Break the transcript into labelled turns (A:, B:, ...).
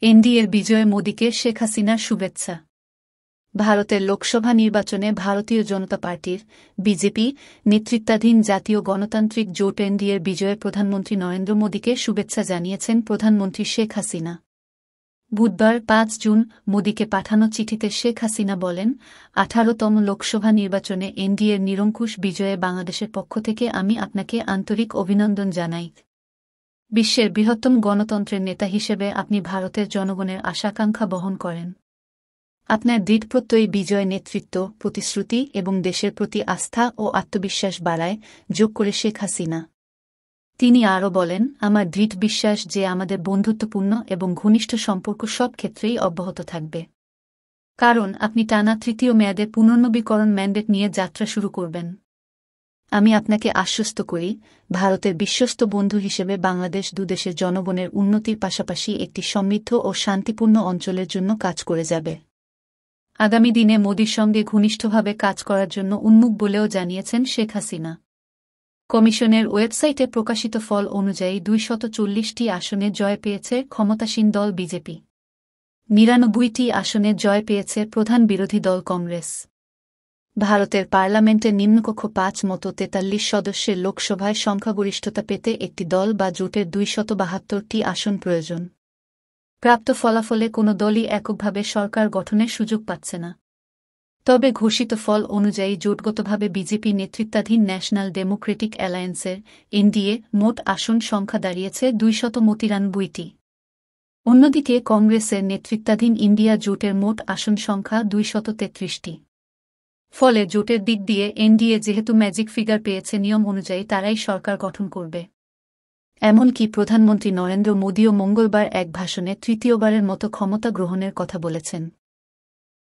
A: এনডিএর বিজয়ে মোদিকে শেখ হাসিনার শুভেচ্ছা। ভারতের লোকসভা নির্বাচনে ভারতীয় জনতা পার্টির বিজেপি নেতৃত্বাধীন জাতীয় গণতান্ত্রিক জোট এনডিএর বিজয়ে প্রধানমন্ত্রী নরেন্দ্র মোদিকে শুভেচ্ছা জানিয়েছেন প্রধানমন্ত্রী শেখ হাসিনা। বুধবার ৫ জুন মোদিকে পাঠানো চিঠিতে শেখ হাসিনা বলেন, ১৮তম লোকসভা নির্বাচনে এনডিএর নিরঙ্কুশ বিজয়ে বাংলাদেশের পক্ষ থেকে আমি আপনাকে আন্তরিক অভিনন্দন জানাই। বিশ্বের বৃহত্তম গণতন্ত্রের নেতা হিসেবে আপনি ভারতের জনগণের আশাকাঙ্ক্ষা বহন করেন। আপনার দৃঢ়প্রত্যয়ী বিজয় নেতৃত্ব, প্রতিশ্রুতি এবং দেশের প্রতি আস্থা ও আত্মবিশ্বাস বাড়ায়, যোগ করে শেখ হাসিনা। তিনি আরও বলেন, আমার দৃঢ় বিশ্বাস যে আমাদের বন্ধুত্বপূর্ণ এবং ঘনিষ্ঠ সম্পর্ক সব ক্ষেত্রেই অব্যাহত থাকবে। কারণ আপনি টানা তৃতীয় মেয়াদের পুনর্নবীকরণ ম্যান্ডেট নিয়ে যাত্রা শুরু করবেন। আমি আপনাকে আশ্বস্ত করি, ভারতের বিশ্বস্ত বন্ধু হিসেবে বাংলাদেশ দুদেশের জনগণের উন্নতির পাশাপাশি একটি সমৃদ্ধ ও শান্তিপূর্ণ অঞ্চলের জন্য কাজ করে যাবে। আগামী দিনে মোদির সঙ্গে ঘনিষ্ঠভাবে কাজ করার জন্য উন্মুখ বলেও জানিয়েছেন শেখ হাসিনা। কমিশনের ওয়েবসাইটে প্রকাশিত ফল অনুযায়ী ২৪০টি আসনে জয় পেয়েছে ক্ষমতাসীন দল বিজেপি। ৯৯টি আসনে জয় পেয়েছে প্রধান বিরোধী দল কংগ্রেস। ভারতের পার্লামেন্টের নিম্নকক্ষ ৫ মতো ৪৩ সদস্যের লোকসভায় সংখ্যাগরিষ্ঠতা পেতে একটি দল বা জোটের ২৭২টি আসন প্রয়োজন। প্রাপ্ত ফলাফলে কোনো দলই এককভাবে সরকার গঠনের সুযোগ পাচ্ছে না। তবে ঘোষিত ফল অনুযায়ী জোটগতভাবে বিজেপি নেতৃত্বাধীন ন্যাশনাল ডেমোক্রেটিক অ্যালায়েন্সের এনডিএ মোট আসন সংখ্যা দাঁড়িয়েছে ২৯৩টি। অন্যদিকে কংগ্রেসের নেতৃত্বাধীন ইন্ডিয়া জোটের মোট আসন সংখ্যা ২৩৩টি। ফলে জোটের দিক দিয়ে এনডিএ যেহেতু ম্যাজিক ফিগার পেয়েছে, নিয়ম অনুযায়ী তারাই সরকার গঠন করবে। এমনকি প্রধানমন্ত্রী নরেন্দ্র মোদিও মঙ্গলবার এক ভাষণে তৃতীয়বারের মতো ক্ষমতা গ্রহণের কথা বলেছেন।